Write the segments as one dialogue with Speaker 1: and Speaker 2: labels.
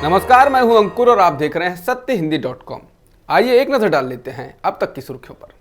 Speaker 1: नमस्कार, मैं हूं अंकुर और आप देख रहे हैं सत्यहिंदी.com। आइए एक नजर डाल लेते हैं अब तक की सुर्खियों पर।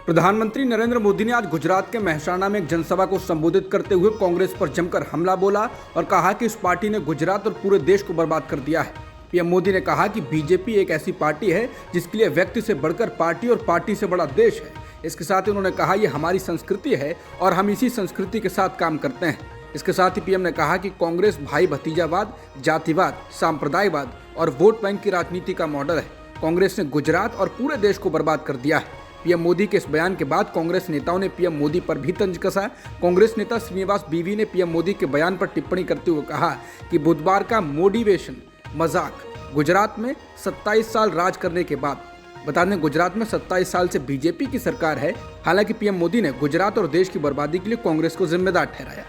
Speaker 1: प्रधानमंत्री नरेंद्र मोदी ने आज गुजरात के मेहसाणा में एक जनसभा को संबोधित करते हुए कांग्रेस पर जमकर हमला बोला और कहा कि इस पार्टी ने गुजरात और पूरे देश को बर्बाद कर दिया है। पीएम मोदी ने कहा कि बीजेपी एक ऐसी पार्टी है जिसके लिए व्यक्ति से बढ़कर पार्टी और पार्टी से बड़ा देश है। इसके साथ ही उन्होंने कहा, यह हमारी संस्कृति है और हम इसी संस्कृति के साथ काम करते हैं। इसके साथ ही पीएम ने कहा कि कांग्रेस भाई भतीजावाद, जातिवाद, सांप्रदायवाद और वोट बैंक की राजनीति का मॉडल है। कांग्रेस ने गुजरात और पूरे देश को बर्बाद कर दिया है। पीएम मोदी के इस बयान के बाद कांग्रेस नेताओं ने पीएम मोदी पर भी तंज कसा। कांग्रेस नेता श्रीनिवास बीवी ने पीएम मोदी के बयान पर टिप्पणी करते हुए कहा कि बुधवार का मोटिवेशन मजाक। गुजरात में 27 साल राज करने के बाद, बता दें गुजरात में 27 साल से बीजेपी की सरकार है। हालांकि पीएम मोदी ने गुजरात और देश की बर्बादी के लिए कांग्रेस को जिम्मेदार ठहराया।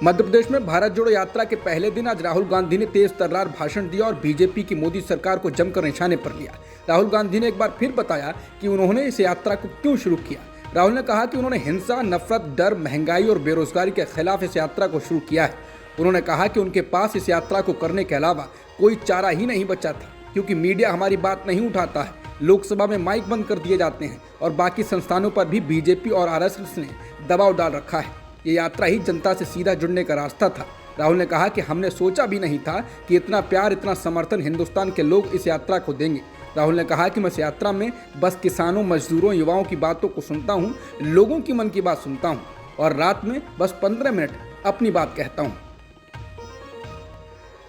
Speaker 1: मध्य प्रदेश में भारत जोड़ो यात्रा के पहले दिन आज राहुल गांधी ने तेज तर्रार भाषण दिया और बीजेपी की मोदी सरकार को जमकर निशाने पर लिया। राहुल गांधी ने एक बार फिर बताया कि उन्होंने इस यात्रा को क्यों शुरू किया। राहुल ने कहा कि उन्होंने हिंसा, नफरत, डर, महंगाई और बेरोजगारी के खिलाफ इस यात्रा को शुरू किया है। उन्होंने कहा कि उनके पास इस यात्रा को करने के अलावा कोई चारा ही नहीं बचा था, क्योंकि मीडिया हमारी बात नहीं उठाता है, लोकसभा में माइक बंद कर दिए जाते हैं और बाकी संस्थानों पर भी बीजेपी और आरएसएस ने दबाव डाल रखा है। ये यात्रा ही जनता से सीधा जुड़ने का रास्ता था। राहुल ने कहा कि हमने सोचा भी नहीं था कि इतना प्यार, इतना समर्थन हिंदुस्तान के लोग इस यात्रा को देंगे। राहुल ने कहा कि मैं इस यात्रा में बस किसानों, मजदूरों, युवाओं की बातों को सुनता हूँ, लोगों की मन की बात सुनता हूँ और रात में बस 15 मिनट अपनी बात कहता हूँ।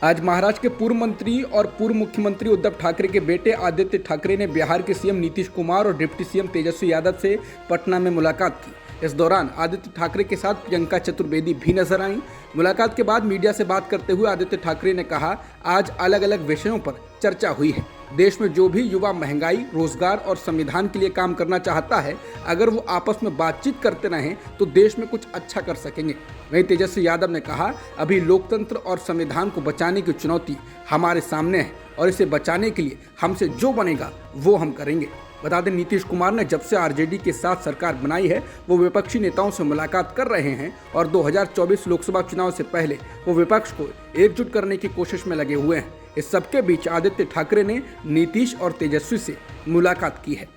Speaker 1: आज महाराष्ट्र के पूर्व मंत्री और पूर्व मुख्यमंत्री उद्धव ठाकरे के बेटे आदित्य ठाकरे ने बिहार के सीएम नीतीश कुमार और डिप्टी सीएम तेजस्वी यादव से पटना में मुलाकात की। इस दौरान आदित्य ठाकरे के साथ प्रियंका चतुर्वेदी भी नजर आईं। मुलाकात के बाद मीडिया से बात करते हुए आदित्य ठाकरे ने कहा, आज अलग अलग विषयों पर चर्चा हुई है। देश में जो भी युवा महंगाई, रोजगार और संविधान के लिए काम करना चाहता है, अगर वो आपस में बातचीत करते रहें तो देश में कुछ अच्छा कर सकेंगे। वहीं तेजस्वी यादव ने कहा, अभी लोकतंत्र और संविधान को बचाने की चुनौती हमारे सामने है और इसे बचाने के लिए हमसे जो बनेगा वो हम करेंगे। बता दें, नीतीश कुमार ने जब से आरजेडी के साथ सरकार बनाई है वो विपक्षी नेताओं से मुलाकात कर रहे हैं और 2024 लोकसभा चुनाव से पहले वो विपक्ष को एकजुट करने की कोशिश में लगे हुए हैं। इस सबके बीच आदित्य ठाकरे ने नीतीश और तेजस्वी से मुलाकात की है।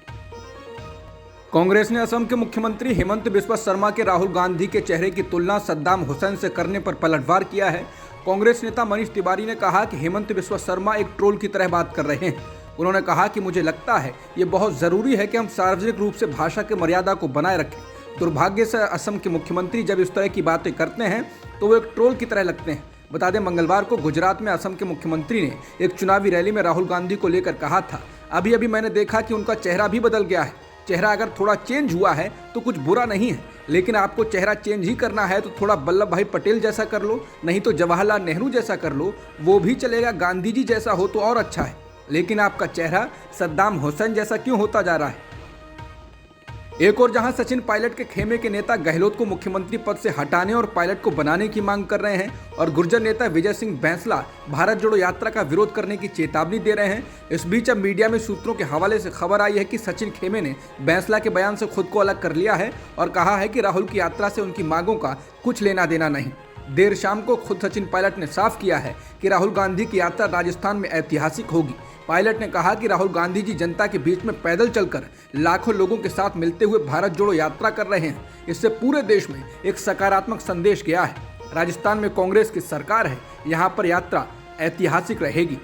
Speaker 1: कांग्रेस ने असम के मुख्यमंत्री हेमंत बिस्वा शर्मा के राहुल गांधी के चेहरे की तुलना सद्दाम हुसैन से करने पर पलटवार किया है। कांग्रेस नेता मनीष तिवारी ने कहा कि हेमंत बिस्वा शर्मा एक ट्रोल की तरह बात कर रहे हैं। उन्होंने कहा कि मुझे लगता है ये बहुत ज़रूरी है कि हम सार्वजनिक रूप से भाषा की मर्यादा को बनाए रखें। दुर्भाग्य से असम के मुख्यमंत्री जब इस तरह की बातें करते हैं तो वो एक ट्रोल की तरह लगते हैं। बता दें, मंगलवार को गुजरात में असम के मुख्यमंत्री ने एक चुनावी रैली में राहुल गांधी को लेकर कहा था, अभी अभी मैंने देखा कि उनका चेहरा भी बदल गया है। चेहरा अगर थोड़ा चेंज हुआ है तो कुछ बुरा नहीं है, लेकिन आपको चेहरा चेंज ही करना है तो थोड़ा वल्लभ भाई पटेल जैसा कर लो, नहीं तो जवाहरलाल नेहरू जैसा कर लो, वो भी चलेगा। गांधी जी जैसा हो तो और अच्छा है, लेकिन आपका चेहरा सद्दाम हुसैन जैसा क्यों होता जा रहा है। एक और जहां सचिन पायलट के खेमे के नेता गहलोत को मुख्यमंत्री पद से हटाने और पायलट को बनाने की मांग कर रहे हैं और गुर्जर नेता विजय सिंह बैंसला भारत जोड़ो यात्रा का विरोध करने की चेतावनी दे रहे हैं। इस बीच अब मीडिया में सूत्रों के हवाले से खबर आई है कि सचिन खेमे ने बैंसला के बयान से खुद को अलग कर लिया है और कहा है कि राहुल की यात्रा से उनकी मांगों का कुछ लेना देना नहीं। देर शाम को खुद सचिन पायलट ने साफ किया है कि राहुल गांधी की यात्रा राजस्थान में ऐतिहासिक होगी। पायलट ने कहा कि राहुल गांधी जी जनता के बीच में पैदल चलकर लाखों लोगों के साथ मिलते हुए भारत जोड़ो यात्रा कर रहे हैं। इससे पूरे देश में एक सकारात्मक संदेश गया है। राजस्थान में कांग्रेस की सरकार है, यहां पर यात्रा ऐतिहासिक रहेगी।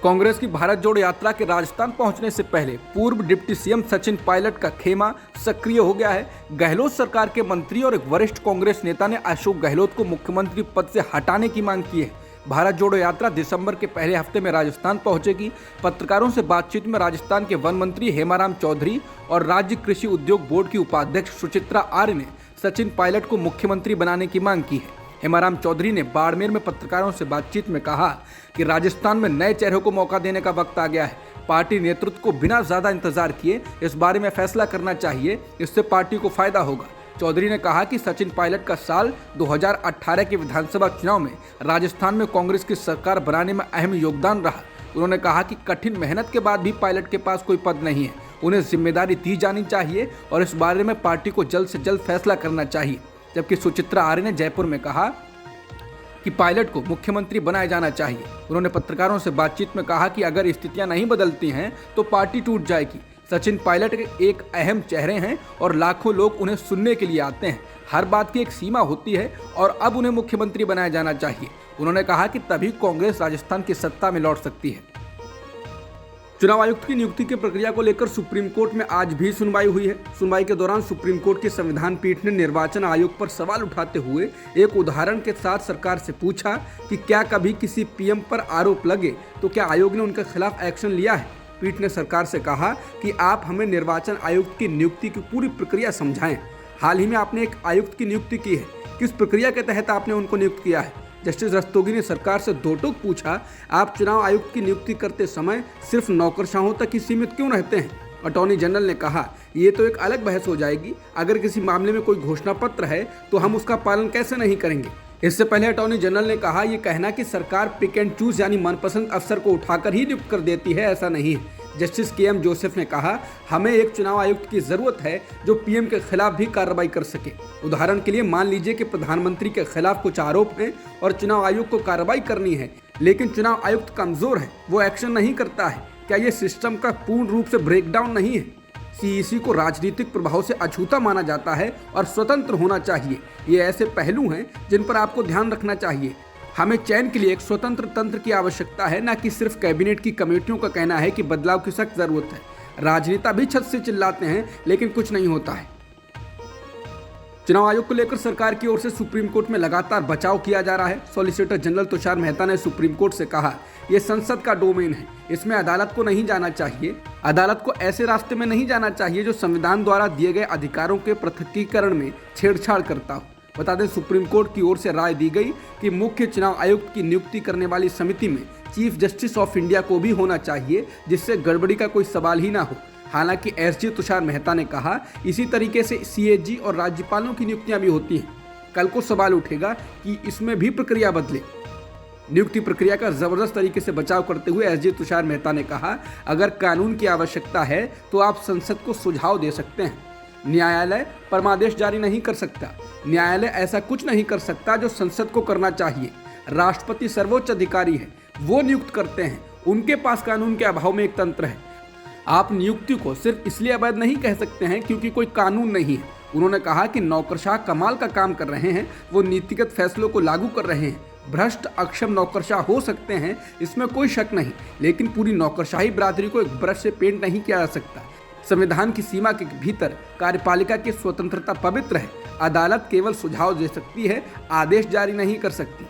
Speaker 1: कांग्रेस की भारत जोड़ो यात्रा के राजस्थान पहुंचने से पहले पूर्व डिप्टी सीएम सचिन पायलट का खेमा सक्रिय हो गया है। गहलोत सरकार के मंत्री और एक वरिष्ठ कांग्रेस नेता ने अशोक गहलोत को मुख्यमंत्री पद से हटाने की मांग की है। भारत जोड़ो यात्रा दिसंबर के पहले हफ्ते में राजस्थान पहुंचेगी। पत्रकारों से बातचीत में राजस्थान के वन मंत्री हेमाराम चौधरी और राज्य कृषि उद्योग बोर्ड की उपाध्यक्ष सुचित्रा आर्य ने सचिन पायलट को मुख्यमंत्री बनाने की मांग की है। हेमाराम चौधरी ने बाड़मेर में पत्रकारों से बातचीत में कहा कि राजस्थान में नए चेहरों को मौका देने का वक्त आ गया है। पार्टी नेतृत्व को बिना ज्यादा इंतजार किए इस बारे में फैसला करना चाहिए, इससे पार्टी को फायदा होगा। चौधरी ने कहा कि सचिन पायलट का साल 2018 के विधानसभा चुनाव में राजस्थान में कांग्रेस की सरकार बनाने में अहम योगदान रहा। उन्होंने कहा कि कठिन मेहनत के बाद भी पायलट के पास कोई पद नहीं है, उन्हें जिम्मेदारी दी जानी चाहिए और इस बारे में पार्टी को जल्द से जल्द फैसला करना चाहिए। जबकि सुचित्रा आर्य ने जयपुर में कहा, कि पायलट को मुख्यमंत्री बनाया जाना चाहिए। उन्होंने पत्रकारों से बातचीत में कहा कि अगर स्थितियां नहीं बदलती हैं तो पार्टी टूट जाएगी। सचिन पायलट एक अहम चेहरे हैं और लाखों लोग उन्हें सुनने के लिए आते हैं। हर बात की एक सीमा होती है और अब उन्हें मुख्यमंत्री बनाया जाना चाहिए। उन्होंने कहा कि तभी कांग्रेस राजस्थान की सत्ता में लौट सकती है। चुनाव आयुक्त की नियुक्ति की प्रक्रिया को लेकर सुप्रीम कोर्ट में आज भी सुनवाई हुई है। सुनवाई के दौरान सुप्रीम कोर्ट की संविधान पीठ ने निर्वाचन आयोग पर सवाल उठाते हुए एक उदाहरण के साथ सरकार से पूछा कि क्या कभी किसी पीएम पर आरोप लगे तो क्या आयोग ने उनके खिलाफ एक्शन लिया है। पीठ ने सरकार से कहा कि आप हमें निर्वाचन आयुक्त की नियुक्ति की पूरी प्रक्रिया समझाएं। हाल ही में आपने एक आयुक्त की नियुक्ति की है, किस प्रक्रिया के तहत आपने उनको नियुक्त किया है। जस्टिस रस्तोगी ने सरकार से दो टूक पूछा, आप चुनाव आयुक्त की नियुक्ति करते समय सिर्फ नौकरशाहों तक ही सीमित क्यों रहते हैं। अटॉर्नी जनरल ने कहा, ये तो एक अलग बहस हो जाएगी। अगर किसी मामले में कोई घोषणा पत्र है तो हम उसका पालन कैसे नहीं करेंगे। इससे पहले अटॉर्नी जनरल ने कहा, यह कहना कि सरकार पिक एंड चूज यानी मनपसंद अफसर को उठाकर ही नियुक्त कर देती है, ऐसा नहीं है। Justice KM. जोसेफ ने कहा, हमें एक चुनाव आयुक्त की जरूरत है जो पीएम के खिलाफ भी कार्रवाई कर सके। उदाहरण के लिए मान लीजिए कि प्रधानमंत्री के खिलाफ कुछ आरोप हैं और चुनाव आयोग को कार्रवाई करनी है, लेकिन चुनाव आयुक्त कमजोर है, वो एक्शन नहीं करता है। क्या ये सिस्टम का पूर्ण रूप से ब्रेकडाउन नहीं है। सीईसी को राजनीतिक प्रभाव से अछूता माना जाता है और स्वतंत्र होना चाहिए। ये ऐसे पहलू हैं जिन पर आपको ध्यान रखना चाहिए। हमें चयन के लिए एक स्वतंत्र तंत्र की आवश्यकता है, न कि सिर्फ कैबिनेट की कमेटियों का कहना है कि बदलाव की सख्त जरूरत है। राजनेता भी छत से चिल्लाते हैं लेकिन कुछ नहीं होता है। चुनाव आयोग को लेकर सरकार की ओर से सुप्रीम कोर्ट में लगातार बचाव किया जा रहा है। सॉलिसिटर जनरल तुषार मेहता ने सुप्रीम कोर्ट से कहा, यह संसद का डोमेन है, इसमें अदालत को नहीं जाना चाहिए। अदालत को ऐसे रास्ते में नहीं जाना चाहिए जो संविधान द्वारा दिए गए अधिकारों के पृथकीकरण में छेड़छाड़ करता हो। बता दें, सुप्रीम कोर्ट की ओर से राय दी गई कि मुख्य चुनाव आयुक्त की नियुक्ति करने वाली समिति में चीफ जस्टिस ऑफ इंडिया को भी होना चाहिए, जिससे गड़बड़ी का कोई सवाल ही ना हो। हालांकि एसजी तुषार मेहता ने कहा, इसी तरीके से सीएजी और राज्यपालों की नियुक्तियां भी होती हैं। कल को सवाल उठेगा कि इसमें भी प्रक्रिया बदले। नियुक्ति प्रक्रिया का जबरदस्त तरीके से बचाव करते हुए एसजी तुषार मेहता ने कहा, अगर कानून की आवश्यकता है तो आप संसद को सुझाव दे सकते हैं। न्यायालय परमादेश जारी नहीं कर सकता। न्यायालय ऐसा कुछ नहीं कर सकता जो संसद को करना चाहिए। राष्ट्रपति सर्वोच्च अधिकारी है, वो नियुक्त करते हैं। उनके पास कानून के अभाव में एक तंत्र है। आप नियुक्ति को सिर्फ इसलिए अवैध नहीं कह सकते हैं क्योंकि कोई कानून नहीं है। उन्होंने कहा कि नौकरशाह कमाल का काम कर रहे हैं, वो नीतिगत फैसलों को लागू कर रहे हैं। भ्रष्ट अक्षम नौकरशाह हो सकते हैं, इसमें कोई शक नहीं, लेकिन पूरी नौकरशाही बिरादरी को एक ब्रश से पेंट नहीं किया जा सकता। संविधान की सीमा के भीतर कार्यपालिका की स्वतंत्रता पवित्र है। अदालत केवल सुझाव दे सकती है, आदेश जारी नहीं कर सकती।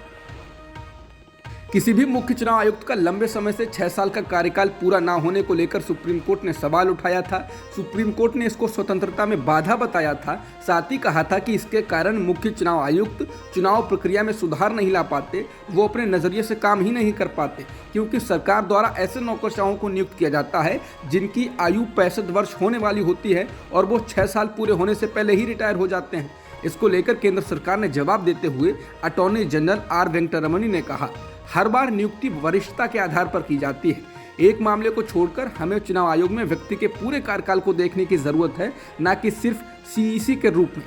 Speaker 1: किसी भी मुख्य चुनाव आयुक्त का लंबे समय से 6 साल का कार्यकाल पूरा ना होने को लेकर सुप्रीम कोर्ट ने सवाल उठाया था। सुप्रीम कोर्ट ने इसको स्वतंत्रता में बाधा बताया था। साथ ही कहा था कि इसके कारण मुख्य चुनाव आयुक्त चुनाव प्रक्रिया में सुधार नहीं ला पाते, वो अपने नजरिए से काम ही नहीं कर पाते, क्योंकि सरकार द्वारा ऐसे नौकरशाहों को नियुक्त किया जाता है जिनकी आयु 65 वर्ष होने वाली होती है और वो 6 साल पूरे होने से पहले ही रिटायर हो जाते हैं। इसको लेकर केंद्र सरकार ने जवाब देते हुए अटॉर्नी जनरल आर वेंकटरमणी ने कहा, हर बार नियुक्ति वरिष्ठता के आधार पर की जाती है। एक मामले को छोड़कर हमें चुनाव आयोग में व्यक्ति के पूरे कार्यकाल को देखने की जरूरत है, न कि सिर्फ सीईसी के रूप में।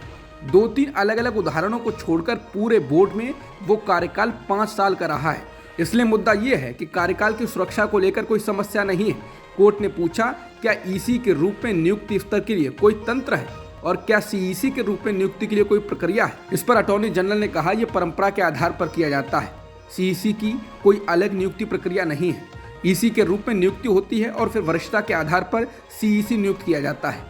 Speaker 1: 2-3 अलग अलग उदाहरणों को छोड़कर पूरे बोर्ड में वो कार्यकाल 5 साल का रहा है। इसलिए मुद्दा ये है कि कार्यकाल की सुरक्षा को लेकर कोई समस्या नहीं है। कोर्ट ने पूछा, क्या ईसी के रूप में नियुक्ति स्तर के लिए कोई तंत्र है और क्या सीईसी के रूप में नियुक्ति के लिए कोई प्रक्रिया है। इस पर अटॉर्नी जनरल ने कहा, यह परंपरा के आधार पर किया जाता है। सीईसी की कोई अलग नियुक्ति प्रक्रिया नहीं है। ईसी के रूप में नियुक्ति होती है और फिर वरिष्ठता के आधार पर सीईसी नियुक्त किया जाता है।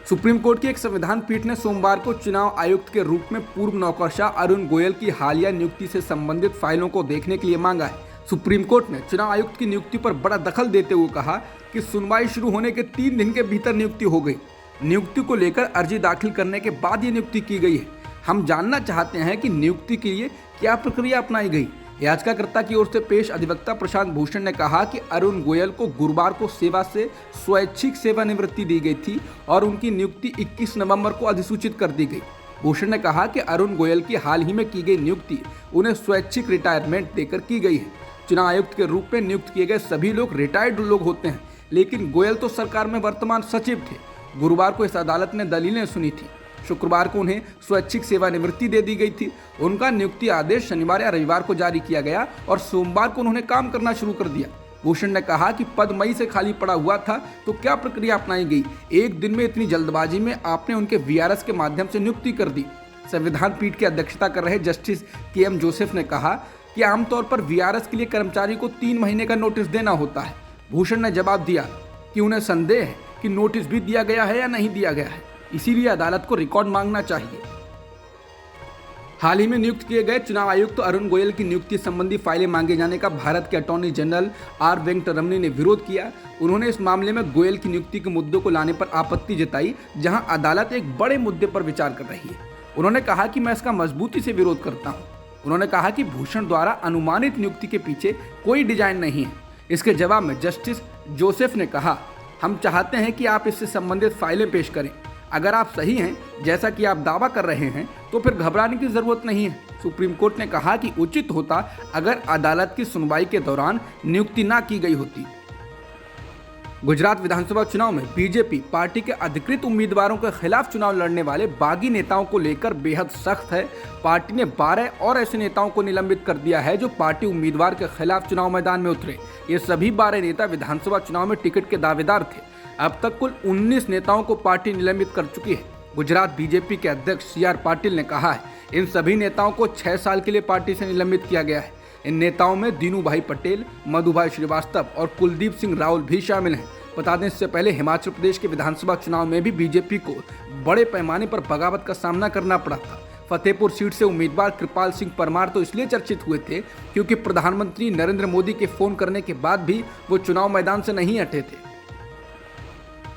Speaker 1: सुप्रीम कोर्ट की एक संविधान पीठ ने सोमवार को चुनाव आयुक्त के रूप में पूर्व नौकरशाह अरुण गोयल की हालिया नियुक्ति से संबंधित फाइलों को देखने के लिए मांगा है। सुप्रीम कोर्ट ने चुनाव आयुक्त की नियुक्ति पर बड़ा दखल देते हुए कहा कि सुनवाई शुरू होने के 3 दिन के भीतर नियुक्ति हो गई। नियुक्ति को लेकर अर्जी दाखिल करने के बाद ये नियुक्ति की गई है। हम जानना चाहते हैं कि नियुक्ति के लिए क्या प्रक्रिया अपनाई गई। याचिकाकर्ता की ओर से पेश अधिवक्ता प्रशांत भूषण ने कहा कि अरुण गोयल को गुरुवार को सेवा से स्वैच्छिक सेवानिवृत्ति दी गई थी और उनकी नियुक्ति 21 नवंबर को अधिसूचित कर दी गई। भूषण ने कहा कि अरुण गोयल की हाल ही में की गई नियुक्ति उन्हें स्वैच्छिक रिटायरमेंट देकर की गई है। चुनाव आयुक्त के रूप में नियुक्त किए गए सभी लोग रिटायर्ड लोग होते हैं, लेकिन गोयल तो सरकार में वर्तमान सचिव थे। गुरुवार को इस अदालत ने दलीलें सुनी थी। शुक्रवार को उन्हें स्वैच्छिक सेवानिवृत्ति दे दी गई थी। उनका नियुक्ति आदेश शनिवार या रविवार को जारी किया गया और सोमवार को उन्होंने काम करना शुरू कर दिया। भूषण ने कहा कि पद मई से खाली पड़ा हुआ था तो क्या प्रक्रिया अपनाई गई, एक दिन में इतनी जल्दबाजी में आपने उनके वीआरएस के माध्यम से नियुक्ति कर दी। संविधान पीठ की अध्यक्षता कर रहे जस्टिस के.एम. जोसेफ ने कहा कि आमतौर पर वीआरएस के लिए कर्मचारी को 3 महीने का नोटिस देना होता है। भूषण ने जवाब दिया कि उन्हें संदेह है कि नोटिस भी दिया गया है या नहीं दिया गया है, इसीलिए अदालत को रिकॉर्ड मांगना चाहिए। हाल ही में नियुक्त किए गए चुनाव आयुक्त अरुण गोयल की नियुक्ति संबंधी फाइलें मांगे जाने का भारत के अटॉर्नी जनरल आर वेंकटरमणी ने विरोध किया। उन्होंने इस मामले में गोयल की नियुक्ति के मुद्दों को लाने पर आपत्ति जताई, जहां अदालत एक बड़े मुद्दे पर विचार कर रही है। उन्होंने कहा कि मैं इसका मजबूती से विरोध करता हूं। उन्होंने कहा कि भूषण द्वारा अनुमानित नियुक्ति के पीछे कोई डिजाइन नहीं है। इसके जवाब में जस्टिस जोसेफ ने कहा, हम चाहते हैं कि आप इससे संबंधित फाइलें पेश करें। अगर आप सही हैं, जैसा कि आप दावा कर रहे हैं, तो फिर घबराने की जरूरत नहीं है। सुप्रीम कोर्ट ने कहा कि उचित होता अगर अदालत की सुनवाई के दौरान नियुक्ति ना की गई होती। गुजरात विधानसभा चुनाव में बीजेपी पार्टी के अधिकृत उम्मीदवारों के खिलाफ चुनाव लड़ने वाले बागी नेताओं को लेकर बेहद सख्त है। पार्टी ने 12 और ऐसे नेताओं को निलंबित कर दिया है जो पार्टी उम्मीदवार के खिलाफ चुनाव मैदान में उतरे। ये सभी 12 नेता विधानसभा चुनाव में टिकट के दावेदार थे। अब तक कुल 19 नेताओं को पार्टी निलंबित कर चुकी है। गुजरात बीजेपी के अध्यक्ष CR पाटिल ने कहा है, इन सभी नेताओं को 6 साल के लिए पार्टी से निलंबित किया गया है। इन नेताओं में दीनू भाई पटेल, मधुभाई श्रीवास्तव और कुलदीप सिंह रावल भी शामिल हैं। बता दें, इससे पहले हिमाचल प्रदेश के विधानसभा चुनाव में भी बीजेपी को बड़े पैमाने पर बगावत का सामना करना पड़ा था। फतेहपुर सीट से उम्मीदवार कृपाल सिंह परमार तो इसलिए चर्चित हुए थे क्योंकि प्रधानमंत्री नरेंद्र मोदी के फोन करने के बाद भी वो चुनाव मैदान से नहीं हटे थे।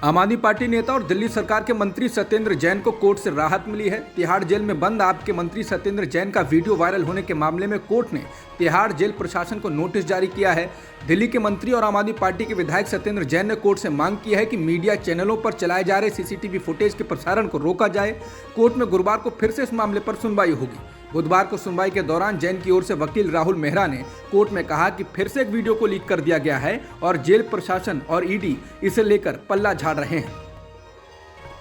Speaker 1: आम आदमी पार्टी नेता और दिल्ली सरकार के मंत्री सत्येंद्र जैन को कोर्ट से राहत मिली है। तिहाड़ जेल में बंद आप के मंत्री सत्येंद्र जैन का वीडियो वायरल होने के मामले में कोर्ट ने तिहाड़ जेल प्रशासन को नोटिस जारी किया है। दिल्ली के मंत्री और आम आदमी पार्टी के विधायक सत्येंद्र जैन ने कोर्ट से मांग की है कि मीडिया चैनलों पर चलाए जा रहे CCTV फुटेज के प्रसारण को रोका जाए। कोर्ट में गुरुवार को फिर से इस मामले पर सुनवाई होगी। बुधवार को सुनवाई के दौरान जैन की ओर से वकील राहुल मेहरा ने कोर्ट में कहा कि फिर से एक वीडियो को लीक कर दिया गया है और जेल प्रशासन और ED इसे लेकर पल्ला झाड़ रहे हैं।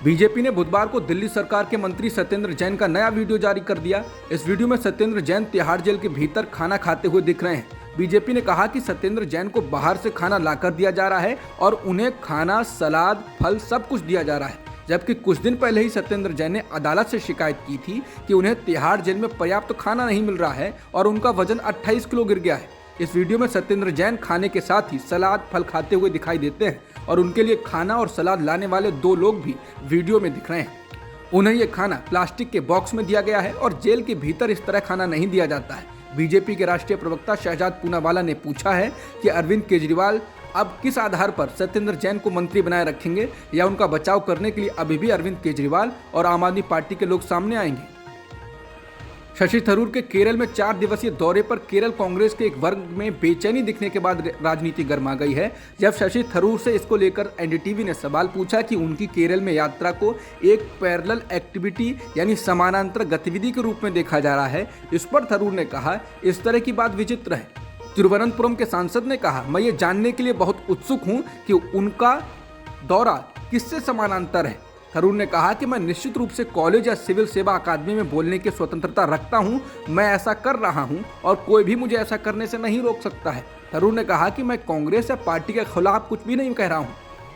Speaker 1: बीजेपी ने बुधवार को दिल्ली सरकार के मंत्री सत्येंद्र जैन का नया वीडियो जारी कर दिया। इस वीडियो में सत्येंद्र जैन तिहाड़ जेल के भीतर खाना खाते हुए दिख रहे हैं। बीजेपी ने कहा कि सत्येंद्र जैन को बाहर से खाना लाकर दिया जा रहा है और उन्हें खाना, सलाद, फल सब कुछ दिया जा रहा है, जबकि कुछ दिन पहले ही सत्येंद्र जैन ने अदालत से शिकायत की थी कि उन्हें तिहाड़ जेल में पर्याप्त खाना नहीं मिल रहा है और उनका वजन 28 किलो गिर गया है। इस वीडियो में सत्येंद्र जैन खाने के साथ ही सलाद, फल खाते हुए दिखाई देते हैं और उनके लिए खाना और सलाद लाने वाले 2 लोग भी वीडियो में दिख रहे हैं। उन्हें यह खाना प्लास्टिक के बॉक्स में दिया गया है और जेल के भीतर इस तरह खाना नहीं दिया जाता है। बीजेपी के राष्ट्रीय प्रवक्ता शहजाद पूनावाला ने पूछा है कि अरविंद केजरीवाल अब किस आधार पर सत्येंद्र जैन को मंत्री बनाए रखेंगे या उनका बचाव करने के लिए अभी भी अरविंद केजरीवाल और आम आदमी पार्टी के लोग सामने आएंगे। शशि थरूर के केरल में 4 दिवसीय दौरे पर केरल कांग्रेस के एक वर्ग में बेचैनी दिखने के बाद राजनीति गर्मा गई है। जब शशि थरूर से इसको लेकर NDTV ने सवाल पूछा कि उनकी केरल में यात्रा को एक पैरेलल एक्टिविटी यानी समानांतर गतिविधि के रूप में देखा जा रहा है, इस पर थरूर ने कहा, इस तरह की बात विचित्र है। तिरुवनंतपुरम के सांसद ने कहा, मैं ये जानने के लिए बहुत उत्सुक हूँ कि उनका दौरा किससे समानांतर है। थरूर ने कहा कि मैं निश्चित रूप से कॉलेज या सिविल सेवा अकादमी में बोलने की स्वतंत्रता रखता हूं, मैं ऐसा कर रहा हूं और कोई भी मुझे ऐसा करने से नहीं रोक सकता है। थरूर ने कहा कि मैं कांग्रेस या पार्टी के खिलाफ कुछ भी नहीं कह रहा हूं,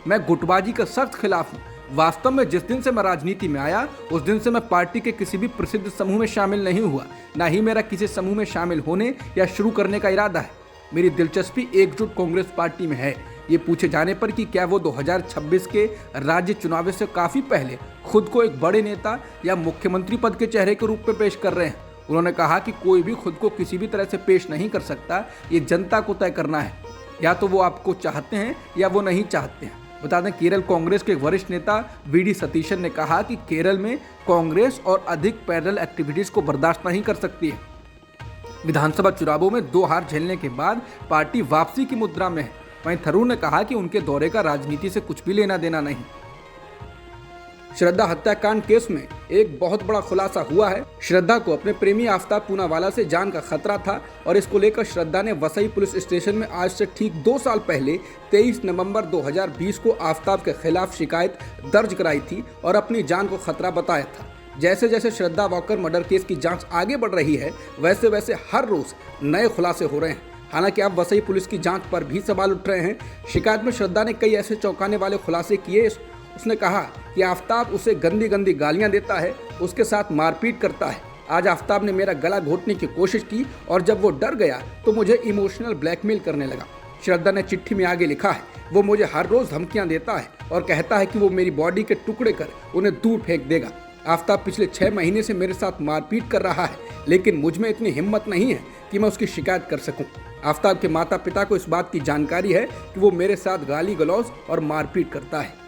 Speaker 1: मैं गुटबाजी के सख्त खिलाफ हूं। वास्तव में जिस दिन से मैं राजनीति में आया उस दिन से मैं पार्टी के किसी भी प्रसिद्ध समूह में शामिल नहीं हुआ, ना ही मेरा किसी समूह में शामिल होने या शुरू करने का इरादा है। मेरी दिलचस्पी एकजुट कांग्रेस पार्टी में है। ये पूछे जाने पर कि क्या वो 2026 के राज्य चुनाव से काफ़ी पहले खुद को एक बड़े नेता या मुख्यमंत्री पद के चेहरे के रूप में पेश कर रहे हैं, उन्होंने कहा कि कोई भी खुद को किसी भी तरह से पेश नहीं कर सकता, ये जनता को तय करना है, या तो वो आपको चाहते हैं या वो नहीं चाहते हैं। बता दें, केरल कांग्रेस के वरिष्ठ नेता VD सतीशन ने कहा कि केरल में कांग्रेस और अधिक पैरेलल एक्टिविटीज़ को बर्दाश्त नहीं कर सकती है। विधानसभा चुनावों में 2 हार झेलने के बाद पार्टी वापसी की मुद्रा में है। वहीं थरूर ने कहा कि उनके दौरे का राजनीति से कुछ भी लेना देना नहीं। श्रद्धा हत्याकांड केस में एक बहुत बड़ा खुलासा हुआ है। श्रद्धा को अपने प्रेमी आफ्ताब पूनावाला से जान का खतरा था और इसको लेकर श्रद्धा ने वसई पुलिस स्टेशन में आज से ठीक 2 साल पहले 23 नवंबर 2020 को आफ्ताब के खिलाफ शिकायत दर्ज कराई थी और अपनी जान को खतरा बताया था। जैसे जैसे श्रद्धा वॉकर मर्डर केस की जांच आगे बढ़ रही है, वैसे वैसे हर रोज नए खुलासे हो रहे हैं। हालांकि अब वसई पुलिस की जांच पर भी सवाल उठ रहे हैं। शिकायत में श्रद्धा ने कई ऐसे चौंकाने वाले खुलासे किए। उसने कहा कि आफताब उसे गंदी गंदी गालियां देता है, उसके साथ मारपीट करता है। आज आफताब ने मेरा गला घोटने की कोशिश की और जब वो डर गया तो मुझे इमोशनल ब्लैकमेल करने लगा। श्रद्धा ने चिट्ठी में आगे लिखा है, वो मुझे हर रोज धमकियां देता है और कहता है कि वो मेरी बॉडी के टुकड़े कर उन्हें दूर फेंक देगा। आफताब पिछले 6 महीने से मेरे साथ मारपीट कर रहा है, लेकिन मुझ में इतनी हिम्मत नहीं है कि मैं उसकी शिकायत कर सकूं। आफताब के माता पिता को इस बात की जानकारी है कि वो मेरे साथ गाली गलौज और मारपीट करता है।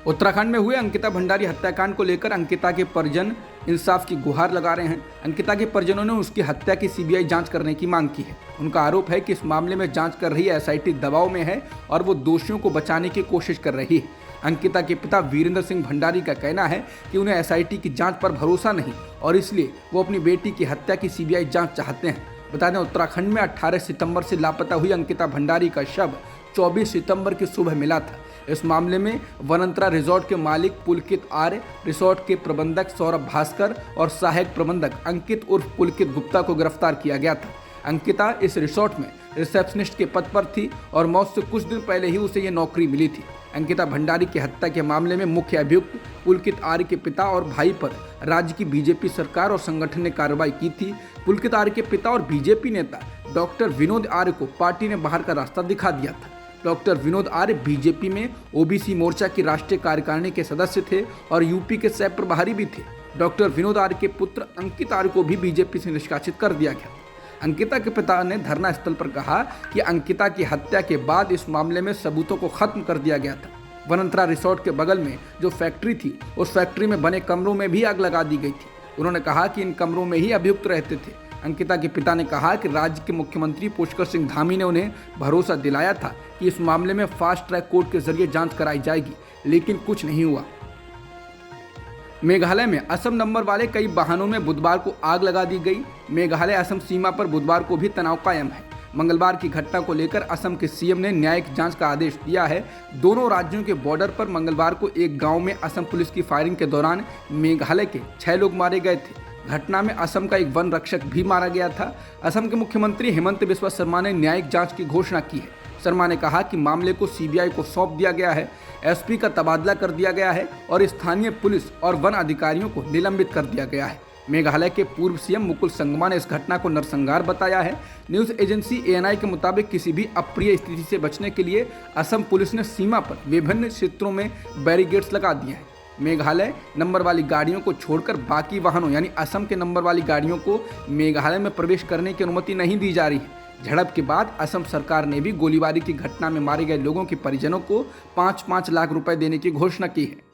Speaker 1: उत्तराखंड में हुए अंकिता भंडारी हत्याकांड को लेकर अंकिता के परिजन इंसाफ की गुहार लगा रहे हैं। अंकिता के परिजनों ने उसकी हत्या की सीबीआई जांच करने की मांग की है। उनका आरोप है कि इस मामले में जांच कर रही एसआईटी दबाव में है और वो दोषियों को बचाने की कोशिश कर रही है। अंकिता के पिता वीरेंद्र सिंह भंडारी का कहना है कि उन्हें एसआईटी की जांच पर भरोसा नहीं और इसलिए वो अपनी बेटी की हत्या की सीबीआई जांच चाहते हैं। बता दें, उत्तराखंड में 18 सितंबर से लापता हुई अंकिता भंडारी का शव 24 सितंबर की सुबह मिला था। इस मामले में वनंतरा रिजॉर्ट के मालिक पुलकित आर्य, रिसोर्ट के प्रबंधक सौरभ भास्कर और सहायक प्रबंधक अंकित उर्फ पुलकित गुप्ता को गिरफ्तार किया गया था। अंकिता इस रिसोर्ट में रिसेप्शनिस्ट के पद पर थी और मौत से कुछ दिन पहले ही उसे ये नौकरी मिली थी। अंकिता भंडारी की हत्या के मामले में मुख्य अभियुक्त पुलकित आर्य के पिता और भाई पर राज्य की बीजेपी सरकार और संगठन ने कार्रवाई की थी। पुलकित आर्य के पिता और बीजेपी नेता डॉक्टर विनोद आर्य को पार्टी ने बाहर का रास्ता दिखा दिया था। डॉक्टर विनोद आर्य बीजेपी में ओबीसी मोर्चा की राष्ट्रीय कार्यकारिणी के सदस्य थे और यूपी के सह प्रभारी भी थे। डॉक्टर विनोद आर्य के पुत्र अंकित आर्य को भी बीजेपी से निष्कासित कर दिया गया। अंकिता के पिता ने धरना स्थल पर कहा कि अंकिता की हत्या के बाद इस मामले में सबूतों को खत्म कर दिया गया था। वनंतरा रिसोर्ट के बगल में जो फैक्ट्री थी, उस फैक्ट्री में बने कमरों में भी आग लगा दी गई थी। उन्होंने कहा कि इन कमरों में ही अभियुक्त रहते थे। अंकिता के पिता ने कहा कि राज्य के मुख्यमंत्री पुष्कर सिंह धामी ने उन्हें भरोसा दिलाया था कि इस मामले में फास्ट ट्रैक कोर्ट के जरिए जांच कराई जाएगी, लेकिन कुछ नहीं हुआ। मेघालय में असम नंबर वाले कई वाहनों में बुधवार को आग लगा दी गई। मेघालय असम सीमा पर बुधवार को भी तनाव कायम है। मंगलवार की घटना को लेकर असम के सीएम ने न्यायिक जांच का आदेश दिया है। दोनों राज्यों के बॉर्डर पर मंगलवार को एक गांव में असम पुलिस की फायरिंग के दौरान मेघालय के 6 लोग मारे गए थे। घटना में असम का एक वन रक्षक भी मारा गया था। असम के मुख्यमंत्री हेमंत बिस्वा शर्मा ने न्यायिक जांच की घोषणा की है। शर्मा ने कहा कि मामले को सीबीआई को सौंप दिया गया है, एसपी का तबादला कर दिया गया है और स्थानीय पुलिस और वन अधिकारियों को निलंबित कर दिया गया है। मेघालय के पूर्व सीएम मुकुल संगमा ने इस घटना को नरसंहार बताया है। न्यूज एजेंसी एएनआई के मुताबिक किसी भी अप्रिय स्थिति से बचने के लिए असम पुलिस ने सीमा पर विभिन्न क्षेत्रों में बैरिकेड्स लगा दिए हैं। मेघालय नंबर वाली गाड़ियों को छोड़कर बाकी वाहनों यानी असम के नंबर वाली गाड़ियों को मेघालय में प्रवेश करने की अनुमति नहीं दी जा रही है। झड़प के बाद असम सरकार ने भी गोलीबारी की घटना में मारे गए लोगों के परिजनों को 5-5 लाख रुपए देने की घोषणा की है।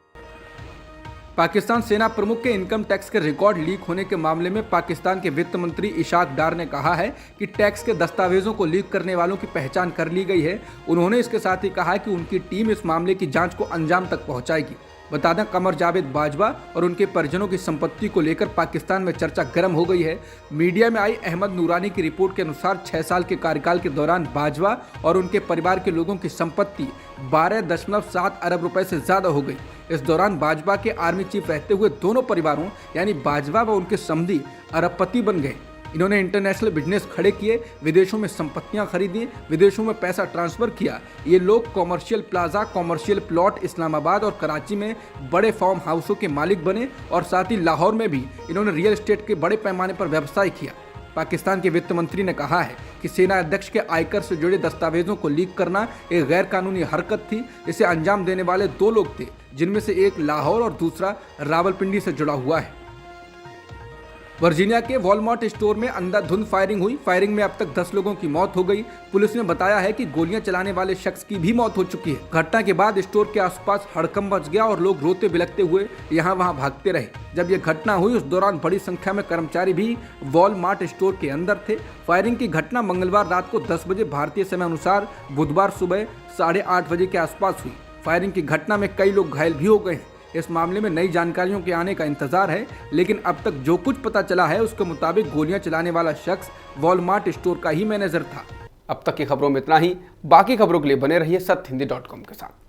Speaker 1: पाकिस्तान सेना प्रमुख के इनकम टैक्स के रिकॉर्ड लीक होने के मामले में पाकिस्तान के वित्त मंत्री इशाक डार ने कहा है कि टैक्स के दस्तावेजों को लीक करने वालों की पहचान कर ली गई है। उन्होंने इसके साथ ही कहा कि उनकी टीम इस मामले की जांच को अंजाम तक पहुंचाएगी। बता दें, कमर जावेद बाजवा और उनके परिजनों की संपत्ति को लेकर पाकिस्तान में चर्चा गर्म हो गई है। मीडिया में आई अहमद नूरानी की रिपोर्ट के अनुसार 6 साल के कार्यकाल के दौरान बाजवा और उनके परिवार के लोगों की संपत्ति 12.7 अरब रुपए से ज्यादा हो गई। इस दौरान बाजवा के आर्मी चीफ रहते हुए दोनों परिवारों यानी बाजवा व उनके समधी अरबपति बन गए। इन्होंने इंटरनेशनल बिजनेस खड़े किए, विदेशों में संपत्तियां खरीदी, विदेशों में पैसा ट्रांसफर किया। ये लोग commercial plaza, commercial plot Islamabad और कराची में बड़े फार्म हाउसों के मालिक बने और साथ ही लाहौर में भी इन्होंने रियल एस्टेट के बड़े पैमाने पर व्यवसाय किया। पाकिस्तान के वित्त मंत्री ने कहा है कि सेना अध्यक्ष के आयकर से जुड़े दस्तावेजों को लीक करना एक गैर कानूनी हरकत थी। इसे अंजाम देने वाले 2 लोग थे, जिनमें से एक लाहौर और दूसरा रावलपिंडी से जुड़ा हुआ है। वर्जीनिया के वॉलमार्ट स्टोर में अंधाधुंध फायरिंग हुई। फायरिंग में अब तक 10 लोगों की मौत हो गई। पुलिस ने बताया है कि गोलियां चलाने वाले शख्स की भी मौत हो चुकी है। घटना के बाद स्टोर के आसपास हड़कंप मच गया और लोग रोते बिलखते हुए यहाँ वहाँ भागते रहे। जब यह घटना हुई उस दौरान बड़ी संख्या में कर्मचारी भी वॉलमार्ट स्टोर के अंदर थे। फायरिंग की घटना मंगलवार रात को 10 बजे भारतीय समय अनुसार बुधवार सुबह 8:30 बजे के आसपास हुई। फायरिंग की घटना में कई लोग घायल भी हो गए हैं। इस मामले में नई जानकारियों के आने का इंतजार है, लेकिन अब तक जो कुछ पता चला है उसके मुताबिक गोलियां चलाने वाला शख्स वॉलमार्ट स्टोर का ही मैनेजर था। अब तक की खबरों में इतना ही। बाकी खबरों के लिए बने रहिए सत्यहिंदी.com के साथ।